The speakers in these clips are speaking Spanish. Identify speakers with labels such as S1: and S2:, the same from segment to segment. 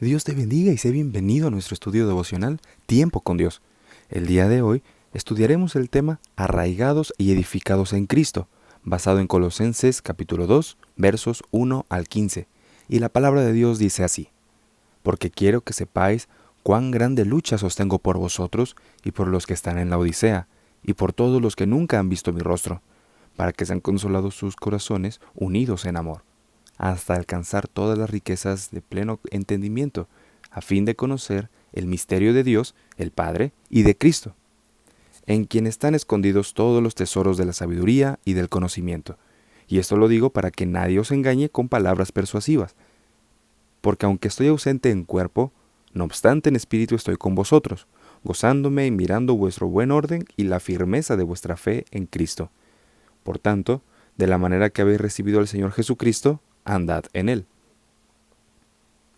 S1: Dios te bendiga y sé bienvenido a nuestro estudio devocional Tiempo con Dios. El día de hoy estudiaremos el tema Arraigados y edificados en Cristo, basado en Colosenses capítulo 2, versos 1 al 15. Y la palabra de Dios dice así: Porque quiero que sepáis cuán grande lucha sostengo por vosotros y por los que están en la Odisea, y por todos los que nunca han visto mi rostro, para que sean consolados sus corazones unidos en amor, hasta alcanzar todas las riquezas de pleno entendimiento, a fin de conocer el misterio de Dios, el Padre, y de Cristo, en quien están escondidos todos los tesoros de la sabiduría y del conocimiento. Y esto lo digo para que nadie os engañe con palabras persuasivas, porque aunque estoy ausente en cuerpo, no obstante en espíritu estoy con vosotros, gozándome y mirando vuestro buen orden y la firmeza de vuestra fe en Cristo. Por tanto, de la manera que habéis recibido al Señor Jesucristo, andad en Él,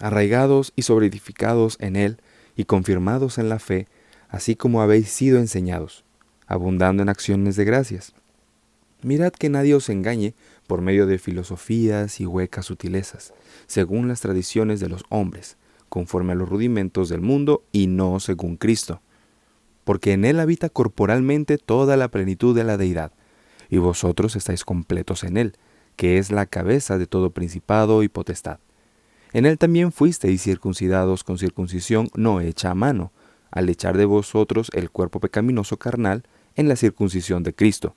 S1: arraigados y sobreedificados en Él y confirmados en la fe, así como habéis sido enseñados, abundando en acciones de gracias. Mirad que nadie os engañe por medio de filosofías y huecas sutilezas, según las tradiciones de los hombres, conforme a los rudimentos del mundo y no según Cristo. Porque en Él habita corporalmente toda la plenitud de la deidad, y vosotros estáis completos en Él, que es la cabeza de todo principado y potestad. En Él también fuisteis circuncidados con circuncisión no hecha a mano, al echar de vosotros el cuerpo pecaminoso carnal en la circuncisión de Cristo,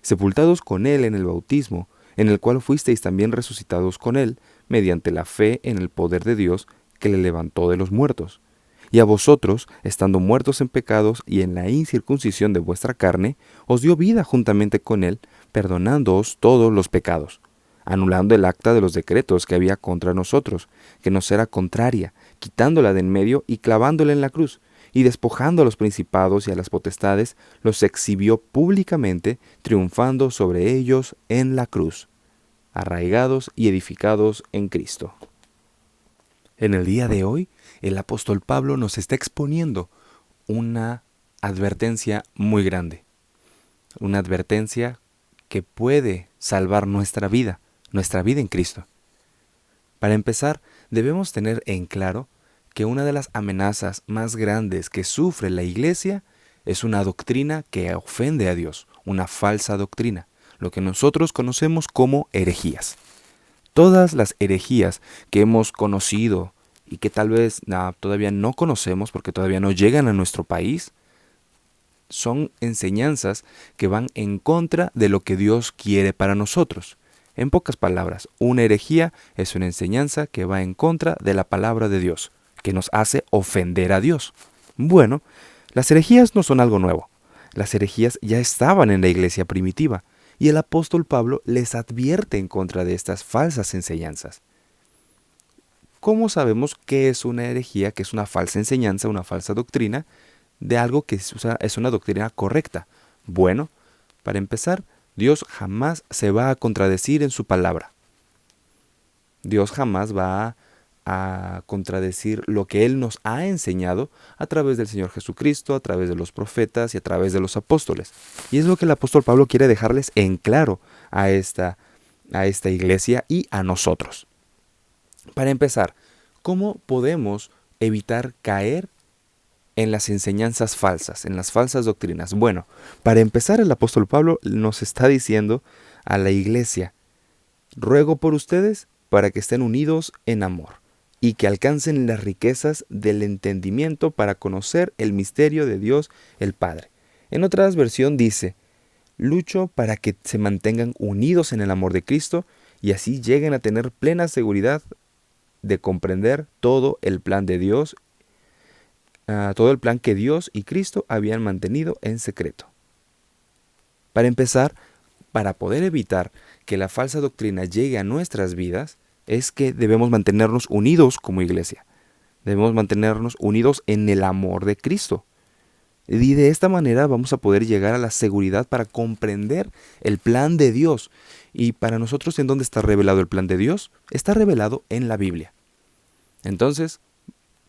S1: sepultados con Él en el bautismo, en el cual fuisteis también resucitados con Él, mediante la fe en el poder de Dios que le levantó de los muertos. Y a vosotros, estando muertos en pecados y en la incircuncisión de vuestra carne, os dio vida juntamente con Él, perdonándoos todos los pecados, anulando el acta de los decretos que había contra nosotros, que nos era contraria, quitándola de en medio y clavándola en la cruz, y despojando a los principados y a las potestades, los exhibió públicamente, triunfando sobre ellos en la cruz, arraigados y edificados en Cristo. En el día de hoy, el apóstol Pablo nos está exponiendo una advertencia muy grande, una advertencia que puede salvar nuestra vida en Cristo. Para empezar, debemos tener en claro que una de las amenazas más grandes que sufre la Iglesia es una doctrina que ofende a Dios, una falsa doctrina, lo que nosotros conocemos como herejías. Todas las herejías que hemos conocido y que tal vez todavía no conocemos porque todavía no llegan a nuestro país, son enseñanzas que van en contra de lo que Dios quiere para nosotros. En pocas palabras, una herejía es una enseñanza que va en contra de la palabra de Dios, que nos hace ofender a Dios. Bueno, las herejías no son algo nuevo. Las herejías ya estaban en la iglesia primitiva, y el apóstol Pablo les advierte en contra de estas falsas enseñanzas. ¿Cómo sabemos qué es una herejía, qué es una falsa enseñanza, una falsa doctrina, de algo que es una doctrina correcta? Bueno, para empezar, Dios jamás se va a contradecir en su palabra. Dios jamás va a contradecir lo que Él nos ha enseñado a través del Señor Jesucristo, a través de los profetas y a través de los apóstoles. Y es lo que el apóstol Pablo quiere dejarles en claro a esta iglesia y a nosotros. Para empezar, ¿cómo podemos evitar caer en las enseñanzas falsas, en las falsas doctrinas? Bueno, para empezar, el apóstol Pablo nos está diciendo a la iglesia: ruego por ustedes para que estén unidos en amor y que alcancen las riquezas del entendimiento para conocer el misterio de Dios el Padre. En otra versión dice: lucho para que se mantengan unidos en el amor de Cristo y así lleguen a tener plena seguridad de comprender todo el plan de Dios, todo el plan que Dios y Cristo habían mantenido en secreto. Para empezar, para poder evitar que la falsa doctrina llegue a nuestras vidas, es que debemos mantenernos unidos como iglesia. Debemos mantenernos unidos en el amor de Cristo. Y de esta manera vamos a poder llegar a la seguridad para comprender el plan de Dios. Y para nosotros, ¿en dónde está revelado el plan de Dios? Está revelado en la Biblia. Entonces,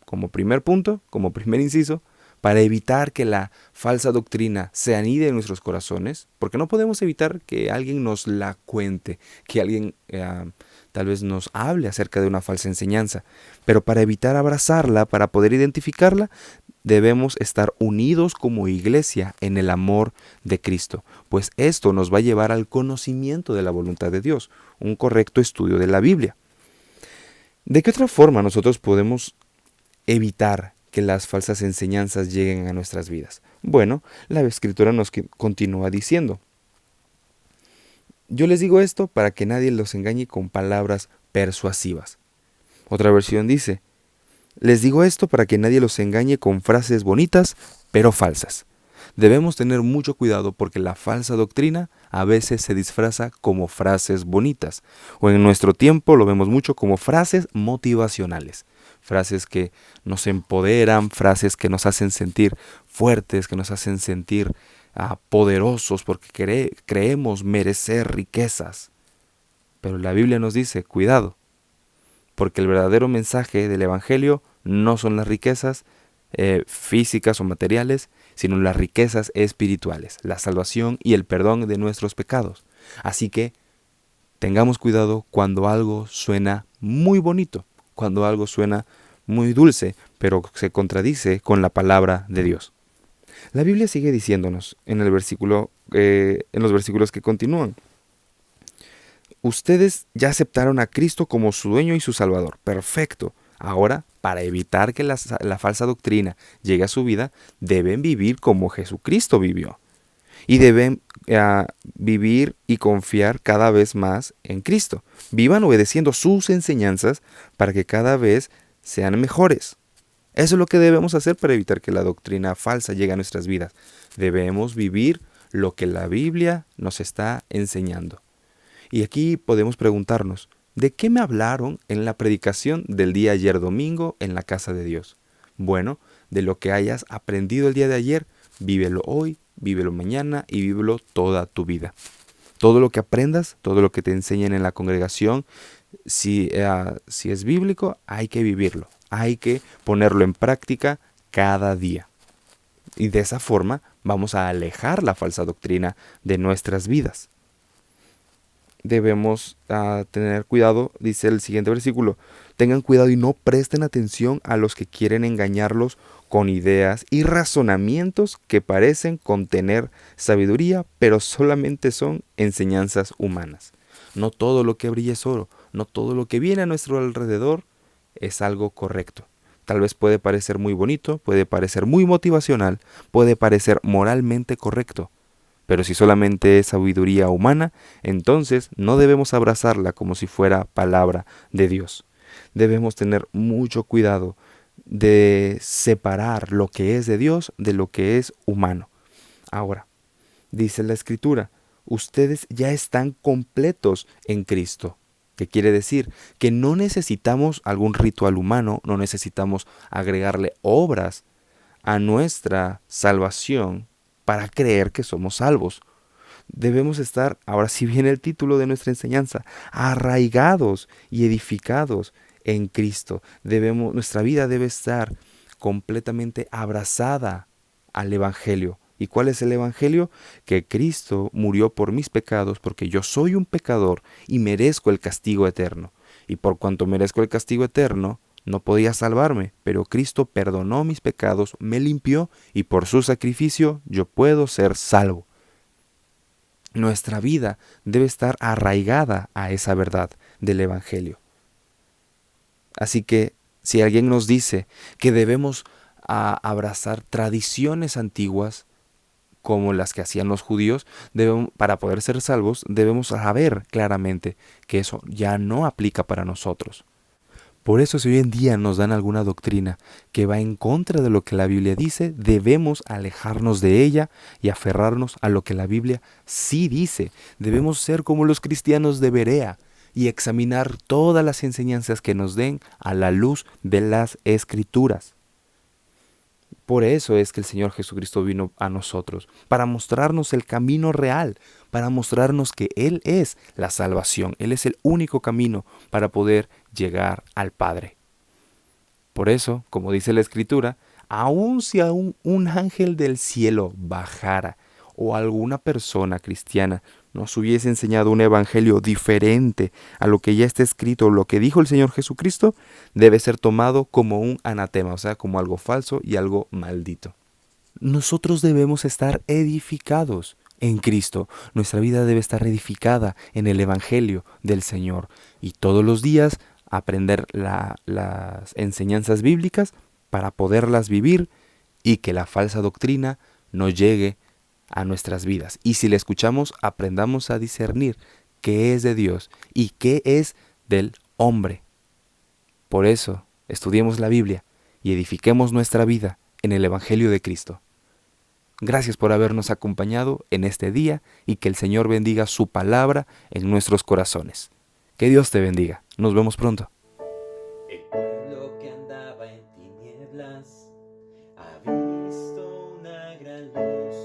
S1: como primer punto, como primer inciso, para evitar que la falsa doctrina se anide en nuestros corazones, porque no podemos evitar que alguien nos la cuente, que alguien tal vez nos hable acerca de una falsa enseñanza, pero para evitar abrazarla, para poder identificarla, debemos estar unidos como iglesia en el amor de Cristo, pues esto nos va a llevar al conocimiento de la voluntad de Dios, un correcto estudio de la Biblia. ¿De qué otra forma nosotros podemos evitar que las falsas enseñanzas lleguen a nuestras vidas? Bueno, la Escritura nos continúa diciendo: yo les digo esto para que nadie los engañe con palabras persuasivas. Otra versión dice: les digo esto para que nadie los engañe con frases bonitas, pero falsas. Debemos tener mucho cuidado porque la falsa doctrina a veces se disfraza como frases bonitas, o en nuestro tiempo lo vemos mucho como frases motivacionales, frases que nos empoderan, frases que nos hacen sentir fuertes, que nos hacen sentir poderosos porque creemos merecer riquezas. Pero la Biblia nos dice: cuidado, porque el verdadero mensaje del Evangelio no son las riquezas físicas o materiales, sino las riquezas espirituales, la salvación y el perdón de nuestros pecados. Así que tengamos cuidado cuando algo suena muy bonito, cuando algo suena muy dulce, pero se contradice con la palabra de Dios. La Biblia sigue diciéndonos en los versículos que continúan: ustedes ya aceptaron a Cristo como su dueño y su salvador. Perfecto. Ahora, para evitar que la falsa doctrina llegue a su vida, deben vivir como Jesucristo vivió. Y deben vivir y confiar cada vez más en Cristo. Vivan obedeciendo sus enseñanzas para que cada vez sean mejores. Eso es lo que debemos hacer para evitar que la doctrina falsa llegue a nuestras vidas. Debemos vivir lo que la Biblia nos está enseñando. Y aquí podemos preguntarnos: ¿de qué me hablaron en la predicación del día ayer domingo en la casa de Dios? Bueno, de lo que hayas aprendido el día de ayer, vívelo hoy, vívelo mañana y vívelo toda tu vida. Todo lo que aprendas, todo lo que te enseñen en la congregación, si es bíblico, hay que vivirlo, hay que ponerlo en práctica cada día. Y de esa forma vamos a alejar la falsa doctrina de nuestras vidas. Debemos tener cuidado, dice el siguiente versículo: tengan cuidado y no presten atención a los que quieren engañarlos con ideas y razonamientos que parecen contener sabiduría, pero solamente son enseñanzas humanas. No todo lo que brilla es oro, no todo lo que viene a nuestro alrededor es algo correcto. Tal vez puede parecer muy bonito, puede parecer muy motivacional, puede parecer moralmente correcto. Pero si solamente es sabiduría humana, entonces no debemos abrazarla como si fuera palabra de Dios. Debemos tener mucho cuidado de separar lo que es de Dios de lo que es humano. Ahora, dice la Escritura: ustedes ya están completos en Cristo. ¿Qué quiere decir? Que no necesitamos algún ritual humano, no necesitamos agregarle obras a nuestra salvación para creer que somos salvos. Debemos estar, ahora sí viene el título de nuestra enseñanza, arraigados y edificados en Cristo. Nuestra vida debe estar completamente abrazada al Evangelio. ¿Y cuál es el Evangelio? Que Cristo murió por mis pecados porque yo soy un pecador y merezco el castigo eterno. Y por cuanto merezco el castigo eterno, no podía salvarme, pero Cristo perdonó mis pecados, me limpió y por su sacrificio yo puedo ser salvo. Nuestra vida debe estar arraigada a esa verdad del Evangelio. Así que si alguien nos dice que debemos abrazar tradiciones antiguas como las que hacían los judíos, para poder ser salvos, debemos saber claramente que eso ya no aplica para nosotros. Por eso, si hoy en día nos dan alguna doctrina que va en contra de lo que la Biblia dice, debemos alejarnos de ella y aferrarnos a lo que la Biblia sí dice. Debemos ser como los cristianos de Berea y examinar todas las enseñanzas que nos den a la luz de las Escrituras. Por eso es que el Señor Jesucristo vino a nosotros, para mostrarnos el camino real, para mostrarnos que Él es la salvación, Él es el único camino para poder llegar al Padre. Por eso, como dice la Escritura, aun si un ángel del cielo bajara o alguna persona cristiana nos hubiese enseñado un evangelio diferente a lo que ya está escrito o lo que dijo el Señor Jesucristo, debe ser tomado como un anatema, o sea, como algo falso y algo maldito. Nosotros debemos estar edificados en Cristo. Nuestra vida debe estar edificada en el Evangelio del Señor y todos los días aprender las enseñanzas bíblicas para poderlas vivir y que la falsa doctrina no llegue a nuestras vidas. Y si la escuchamos, aprendamos a discernir qué es de Dios y qué es del hombre. Por eso, estudiemos la Biblia y edifiquemos nuestra vida en el Evangelio de Cristo. Gracias por habernos acompañado en este día y que el Señor bendiga su palabra en nuestros corazones. Que Dios te bendiga. Nos vemos pronto.
S2: El pueblo que andaba en tinieblas ha visto una gran luz.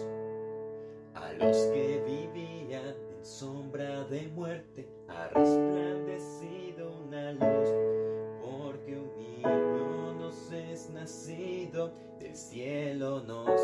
S2: A los que vivían en sombra de muerte ha resplandecido una luz. Porque un niño nos es nacido, del cielo nos